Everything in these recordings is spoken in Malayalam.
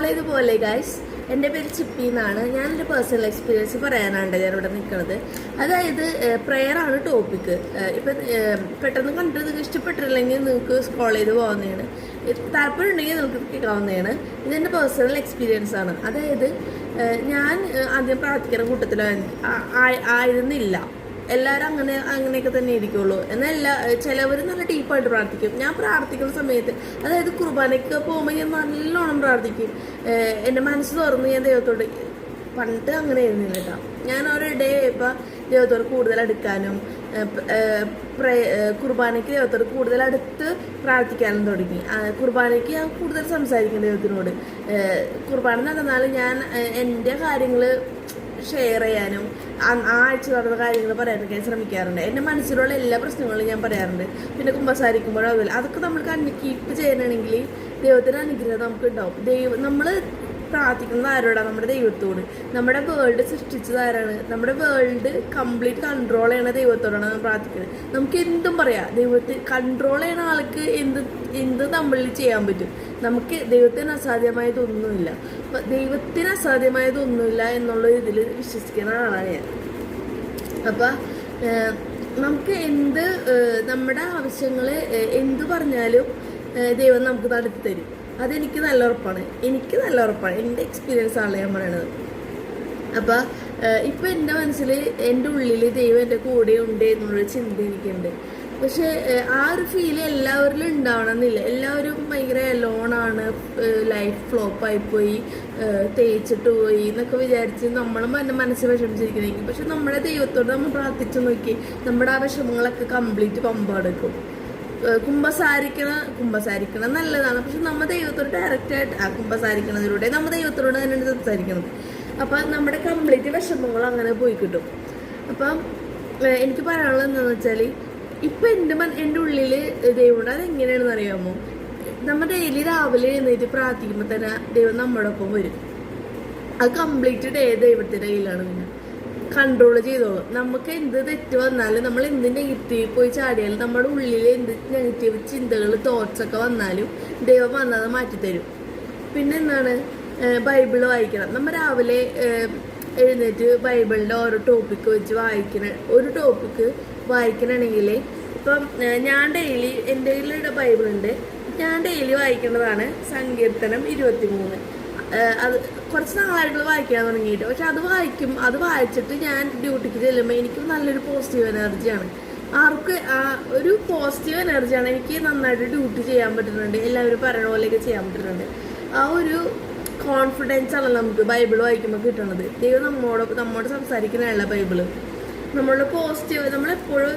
അപ്പോൾ ഇതുപോലെ ഗൈസ്, എൻ്റെ പേര് ചിപ്പി എന്നാണ്. ഞാനൊരു പേഴ്സണൽ എക്സ്പീരിയൻസ് പറയാനാണ് ഞാനിവിടെ നിൽക്കുന്നത്. അതായത് പ്രെയറാണ് ടോപ്പിക്ക്. ഇപ്പം പെട്ടെന്ന് കണ്ടിട്ട് നിങ്ങൾക്ക് ഇഷ്ടപ്പെട്ടില്ലെങ്കിൽ നിങ്ങൾക്ക് സ്ക്രോൾ ചെയ്ത് പോകുന്നതാണ്. താല്പര്യം ഉണ്ടെങ്കിൽ നിങ്ങൾക്ക് കേൾക്കാവുന്നതാണ്. ഇതെൻ്റെ പേഴ്സണൽ എക്സ്പീരിയൻസ് ആണ്. അതായത് ഞാൻ ആദ്യം പ്രാർത്ഥിക്കുന്ന കൂട്ടത്തിലായിരുന്നില്ല. എല്ലാവരും അങ്ങനെയൊക്കെ തന്നെ ഇരിക്കുള്ളൂ. എന്നാൽ ചിലവർ നല്ല ഡീപ്പായിട്ട് പ്രാർത്ഥിക്കും. ഞാൻ പ്രാർത്ഥിക്കുന്ന സമയത്ത്, അതായത് കുർബാനയ്ക്ക് പോകുമ്പോൾ ഞാൻ നല്ലോണം പ്രാർത്ഥിക്കും. എൻ്റെ മനസ്സ് തുറന്ന് ഞാൻ ദൈവത്തോട്, പണ്ട് അങ്ങനെ ആയിരുന്നില്ല കേട്ടോ. ഞാൻ ഒരു ഡേ ഇപ്പോൾ ദൈവത്തോട് കൂടുതൽ അടുക്കാനും കുർബാനയ്ക്ക് ദൈവത്തോട് കൂടുതൽ അടുത്ത് പ്രാർത്ഥിക്കാനും തുടങ്ങി. കുർബാനയ്ക്ക് ഞാൻ കൂടുതൽ സംസാരിക്കും ദൈവത്തിനോട്. കുർബാന നടന്നാൽ ഞാൻ എൻ്റെ കാര്യങ്ങൾ ഷെയർ ചെയ്യാനും ആഴ്ച നടന്ന കാര്യങ്ങൾ പറയാനൊക്കെ ഞാൻ ശ്രമിക്കാറുണ്ട്. എൻ്റെ മനസ്സിലുള്ള എല്ലാ പ്രശ്നങ്ങളും ഞാൻ പറയാറുണ്ട്. പിന്നെ കുമ്പസാരിക്കുമ്പോഴോ അതുപോലെ അതൊക്കെ നമ്മൾ കീപ്പ് ചെയ്യാനാണെങ്കിൽ ദൈവത്തിൻ്റെ അനുഗ്രഹം നമുക്ക് ഉണ്ടാവും. നമ്മൾ പ്രാർത്ഥിക്കുന്നത് ആരോടാണ്? നമ്മുടെ ദൈവത്തോട്. നമ്മുടെ വേൾഡ് സൃഷ്ടിച്ചത് ആരാണ്? നമ്മുടെ വേൾഡ് കംപ്ലീറ്റ് കൺട്രോൾ ചെയ്യണ ദൈവത്തോടാണ് നമ്മൾ പ്രാർത്ഥിക്കുന്നത്. നമുക്ക് എന്തും പറയാം. ദൈവത്തെ കൺട്രോൾ ചെയ്യുന്ന ആൾക്ക് എന്ത് നമ്മളിൽ ചെയ്യാൻ പറ്റും? നമുക്ക് ദൈവത്തിന് അസാധ്യമായതൊന്നുമില്ല. അപ്പം ദൈവത്തിന് അസാധ്യമായതൊന്നുമില്ല എന്നുള്ള ഇതിൽ വിശ്വസിക്കുന്ന ആളാണ് ഞാൻ. അപ്പം നമുക്ക് നമ്മുടെ ആവശ്യങ്ങൾ എന്ത് പറഞ്ഞാലും ദൈവം നമുക്ക് നടത്തി തരും. അതെനിക്ക് നല്ല ഉറപ്പാണ്. എൻ്റെ എക്സ്പീരിയൻസ് ആണ് ഞാൻ പറയണത്. അപ്പം ഇപ്പം എൻ്റെ മനസ്സിൽ, എൻ്റെ ഉള്ളിൽ ദൈവം എൻ്റെ കൂടെ ഉണ്ട് എന്നുള്ളൊരു ചിന്ത എനിക്കുണ്ട്. പക്ഷെ ആ ഒരു ഫീൽ എല്ലാവരിലും ഉണ്ടാവണമെന്നില്ല. എല്ലാവരും ഭയങ്കര അലോണാണ്, ലൈഫ് ഫ്ലോപ്പായിപ്പോയി, തേച്ചിട്ട് പോയി എന്നൊക്കെ വിചാരിച്ച് നമ്മൾ മനസ്സ് വിഷമിച്ചിരിക്കുന്നെങ്കിൽ, പക്ഷെ നമ്മുടെ ദൈവത്തോട് നമ്മൾ പ്രാർത്ഥിച്ചു നോക്കി നമ്മുടെ ആ വിഷമങ്ങളൊക്കെ കംപ്ലീറ്റ് പമ്പെടുക്കും. കുമ്പസാരിക്കണം നല്ലതാണ്. പക്ഷെ നമ്മൾ ദൈവത്തോട് ഡയറക്റ്റായിട്ട് കുമ്പസാരിക്കുന്നതിലൂടെ നമ്മൾ ദൈവത്തോട് തന്നെയാണ് സംസാരിക്കുന്നത്. അപ്പം നമ്മുടെ കംപ്ലീറ്റ് വിഷമങ്ങൾ അങ്ങനെ പോയി കിട്ടും. അപ്പം എനിക്ക് പറയാനുള്ളത് എന്താണെന്ന് വെച്ചാൽ, ഇപ്പം എൻ്റെ ഉള്ളിൽ ദൈവമുണ്ട്. അതെങ്ങനെയാണെന്ന് അറിയാമോ? നമ്മൾ ഡെയിലി രാവിലെ എഴുന്നേറ്റ് പ്രാർത്ഥിക്കുമ്പോൾ തന്നെ ദൈവം നമ്മുടെ ഒപ്പം വരും. അത് കംപ്ലീറ്റ് ഡേ ദൈവത്തിൻ്റെ കയ്യിലാണ്. പിന്നെ കൺട്രോൾ ചെയ്തോളും. നമുക്ക് എന്ത് തെറ്റ് വന്നാലും, നമ്മൾ എന്ത് നെഗറ്റീവ് പോയി ചാടിയാലും, നമ്മുടെ ഉള്ളിൽ എന്ത് നെഗറ്റീവ് ചിന്തകൾ തോട്ട്സൊക്കെ വന്നാലും ദൈവം വന്നത് മാറ്റിത്തരും. പിന്നെ എന്താണ്? ബൈബിള് വായിക്കണം. നമ്മൾ രാവിലെ എഴുന്നേറ്റ് ബൈബിളിൻ്റെ ഓരോ ടോപ്പിക്ക് വെച്ച് ഒരു ടോപ്പിക്ക് വായിക്കണമെങ്കിൽ, ഇപ്പം ഞാൻ ഡെയിലി എൻ്റെ കയ്യിലുള്ള ബൈബിളുണ്ട്. ഞാൻ ഡെയിലി വായിക്കേണ്ടതാണ് സങ്കീർത്തനം 23. അത് കുറച്ച് നാളായിട്ട് വായിക്കാൻ തുടങ്ങിയിട്ട്. പക്ഷെ അത് വായിച്ചിട്ട് ഞാൻ ഡ്യൂട്ടിക്ക് ചെല്ലുമ്പോൾ എനിക്ക് നല്ലൊരു പോസിറ്റീവ് എനർജിയാണ്. ഒരു പോസിറ്റീവ് എനർജിയാണ്. എനിക്ക് നന്നായിട്ട് ഡ്യൂട്ടി ചെയ്യാൻ പറ്റുന്നുണ്ട്. എല്ലാവരും പറയണ പോലെയൊക്കെ ചെയ്യാൻ പറ്റുന്നുണ്ട്. ആ ഒരു കോൺഫിഡൻസ് ആണല്ലോ നമുക്ക് ബൈബിൾ വായിക്കുമ്പോൾ കിട്ടുന്നത്. ദൈവം നമ്മോട് സംസാരിക്കുന്നതല്ല ബൈബിള്. നമ്മളുടെ നമ്മളെപ്പോഴും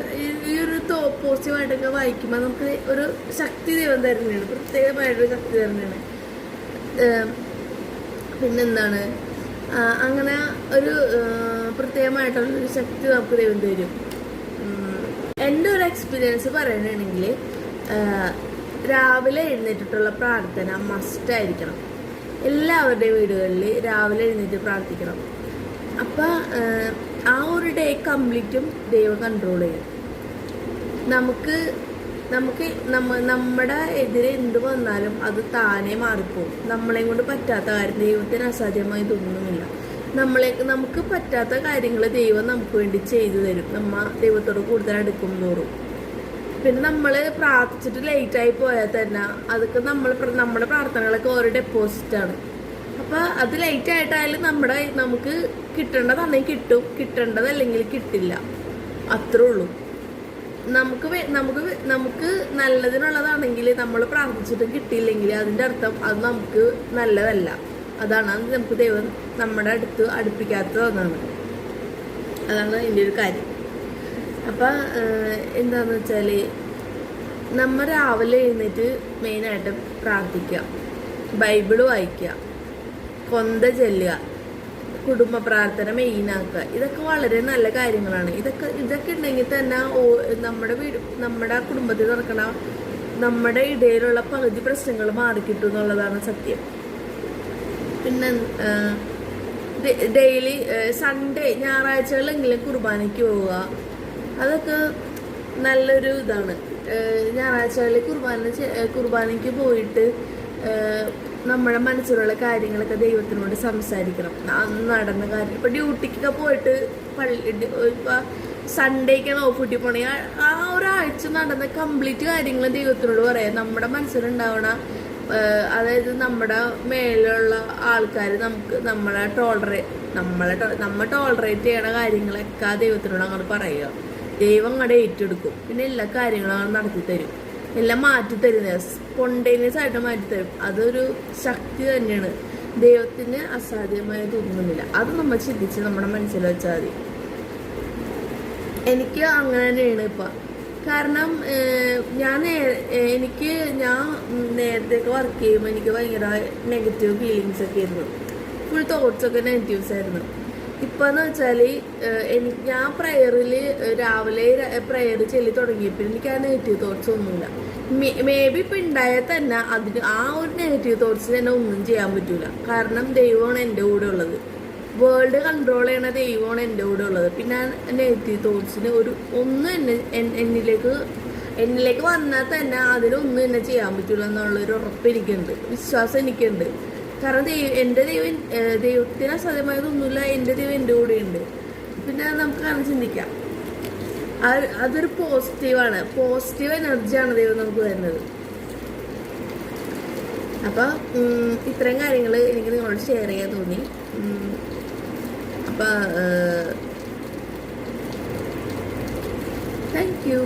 ഈ ഒരു പോസിറ്റീവായിട്ടൊക്കെ വായിക്കുമ്പോൾ നമുക്ക് ഒരു ശക്തി ദൈവം തരുന്നതാണ്. പ്രത്യേകമായിട്ടൊരു ശക്തി തരുന്നതാണ്. പിന്നെന്താണ്? അങ്ങനെ ഒരു പ്രത്യേകമായിട്ടുള്ളൊരു ശക്തി നമുക്ക് ദൈവം തരും. എൻ്റെ ഒരു എക്സ്പീരിയൻസ് പറയുകയാണെങ്കിൽ, രാവിലെ എഴുന്നേറ്റിട്ടുള്ള പ്രാർത്ഥന മസ്റ്റായിരിക്കണം. എല്ലാവരുടെയും വീടുകളിൽ രാവിലെ എഴുന്നേറ്റ് പ്രാർത്ഥിക്കണം. അപ്പം ആ ഒരു ഡേ കംപ്ലീറ്റും ദൈവം കൺട്രോൾ ചെയ്യും. നമ്മുടെ എതിരെ എന്ത് വന്നാലും അത് താനേ മാറിപ്പോകും. നമ്മളെ കൊണ്ട് പറ്റാത്ത കാര്യം, ദൈവത്തിന് അസാധ്യമായി ഇതൊന്നുമില്ല. നമുക്ക് പറ്റാത്ത കാര്യങ്ങൾ ദൈവം നമുക്ക് വേണ്ടി ചെയ്തു തരും. ദൈവത്തോട് കൂടുതൽ അടുക്കും തോറും. പിന്നെ നമ്മൾ പ്രാർത്ഥിച്ചിട്ട് ലേറ്റായി പോയാൽ തന്നെ അതൊക്കെ നമ്മുടെ പ്രാർത്ഥനകളൊക്കെ ഓരോ ഡെപ്പോസിറ്റാണ്. അപ്പം അത് ലേറ്റ് ആയിട്ടായാലും നമുക്ക് കിട്ടേണ്ടതാണെങ്കിൽ കിട്ടും, കിട്ടേണ്ടതല്ലെങ്കിൽ കിട്ടില്ല. അത്രേ ഉള്ളൂ. നമുക്ക് നല്ലതിനുള്ളതാണെങ്കിൽ നമ്മൾ പ്രാർത്ഥിച്ചിട്ട് കിട്ടിയില്ലെങ്കിൽ അതിൻ്റെ അർത്ഥം അത് നമുക്ക് നല്ലതല്ല. അതാണ് നമുക്ക് ദൈവം നമ്മുടെ അടുത്ത് അടുപ്പിക്കാത്തതാണ്. അതാണ് അതിൻ്റെ ഒരു കാര്യം. അപ്പം എന്താണെന്ന് വെച്ചാൽ, നമ്മൾ രാവിലെ എഴുന്നേറ്റ് മെയിനായിട്ട് പ്രാർത്ഥിക്കുക, ബൈബിള് വായിക്കുക, കൊന്ത ചെല്ലുക, കുടുംബ പ്രാർത്ഥന മെയിനാക്കുക. ഇതൊക്കെ വളരെ നല്ല കാര്യങ്ങളാണ്. ഇതൊക്കെ ഉണ്ടെങ്കിൽ തന്നെ നമ്മുടെ കുടുംബത്തിൽ നടക്കണ നമ്മുടെ ഇടയിലുള്ള പകുതി പ്രശ്നങ്ങൾ മാറിക്കിട്ടും എന്നുള്ളതാണ് സത്യം. പിന്നെ ഡെയിലി സൺഡേ ഞായറാഴ്ചകളെങ്കിലും കുർബാനയ്ക്ക് പോവുക. അതൊക്കെ നല്ലൊരു ഇതാണ്. ഞായറാഴ്ചകളിൽ കുർബാനയ്ക്ക് പോയിട്ട് നമ്മുടെ മനസ്സിലുള്ള കാര്യങ്ങളൊക്കെ ദൈവത്തിനോട് സംസാരിക്കണം. നടന്ന കാര്യം ഇപ്പൊ ഡ്യൂട്ടിക്കൊക്കെ പോയിട്ട് ഇപ്പൊ സൺഡേക്കാണ് ഓഫ് ഡ്യൂട്ടി പോണേ, ആ ഒരാഴ്ച നടന്ന കംപ്ലീറ്റ് കാര്യങ്ങൾ ദൈവത്തിനോട് പറയാം. നമ്മുടെ മനസ്സിലുണ്ടാവണ അതായത് നമ്മുടെ മേലുള്ള ആൾക്കാർ നമ്മൾ ടോളറേറ്റ് ചെയ്യണ കാര്യങ്ങളൊക്കെ ആ ദൈവത്തിനോട് അങ്ങോട്ട് പറയുക. ദൈവം അങ്ങോട്ട് ഏറ്റെടുക്കും. പിന്നെ എല്ലാ കാര്യങ്ങളും അങ്ങനെ നടത്തി തരും, എല്ലാം മാറ്റിത്തരുന്നത് സ്പോണ്ടേനിയസ് ആയിട്ട് മാറ്റിത്തരും. അതൊരു ശക്തി തന്നെയാണ്. ദൈവത്തിന് അസാധ്യമായി തോന്നുന്നില്ല. അത് നമ്മൾ ചിന്തിച്ച് നമ്മുടെ മനസ്സിൽ വെച്ചാൽ മതി. എനിക്ക് അങ്ങനെ തന്നെയാണ് ഇപ്പം. കാരണം ഞാൻ നേരത്തെയൊക്കെ വർക്ക് ചെയ്യുമ്പോൾ എനിക്ക് ഭയങ്കര നെഗറ്റീവ് ഫീലിങ്സ് ഒക്കെ ആയിരുന്നു. ഫുൾ തോട്ട്സൊക്കെ നെഗറ്റീവ്സ് ആയിരുന്നു. ഇപ്പം എന്ന് വെച്ചാൽ ഞാൻ രാവിലെ പ്രയർ ചൊല്ലി തുടങ്ങിയപ്പോൾ എനിക്ക് ആ നെഗറ്റീവ് തോട്ട്സ് ഒന്നുമില്ല. മേ ബി ഇപ്പം ഉണ്ടായാൽ തന്നെ ആ ഒരു നെഗറ്റീവ് തോട്ട്സിന് തന്നെ ഒന്നും ചെയ്യാൻ പറ്റൂല. കാരണം ദൈവമാണ് എൻ്റെ കൂടെ ഉള്ളത്. വേൾഡ് കൺട്രോൾ ചെയ്യണ ദൈവമാണ് എൻ്റെ കൂടെ ഉള്ളത്. പിന്നെ നെഗറ്റീവ് തോട്ട്സിന് ഒന്നും എന്നിലേക്ക് വന്നാൽ തന്നെ അതിനൊന്നും എന്നെ ചെയ്യാൻ പറ്റില്ല എന്നുള്ളൊരു ഉറപ്പ് എനിക്കുണ്ട്, വിശ്വാസം എനിക്കുണ്ട്. കാരണം ദൈവത്തിന് അസാധ്യമായതൊന്നുമില്ല. എൻ്റെ ദൈവം എൻ്റെ കൂടെ ഉണ്ട്. പിന്നെ നമുക്ക് അങ്ങനെ ചിന്തിക്കാം. അതൊരു പോസിറ്റീവാണ്, പോസിറ്റീവ് എനർജിയാണ് ദൈവം നമുക്ക് തരുന്നത്. അപ്പം ഇത്രയും കാര്യങ്ങൾ എനിക്ക് നിങ്ങളോട് ഷെയർ ചെയ്യാൻ തോന്നി. അപ്പം താങ്ക് യു.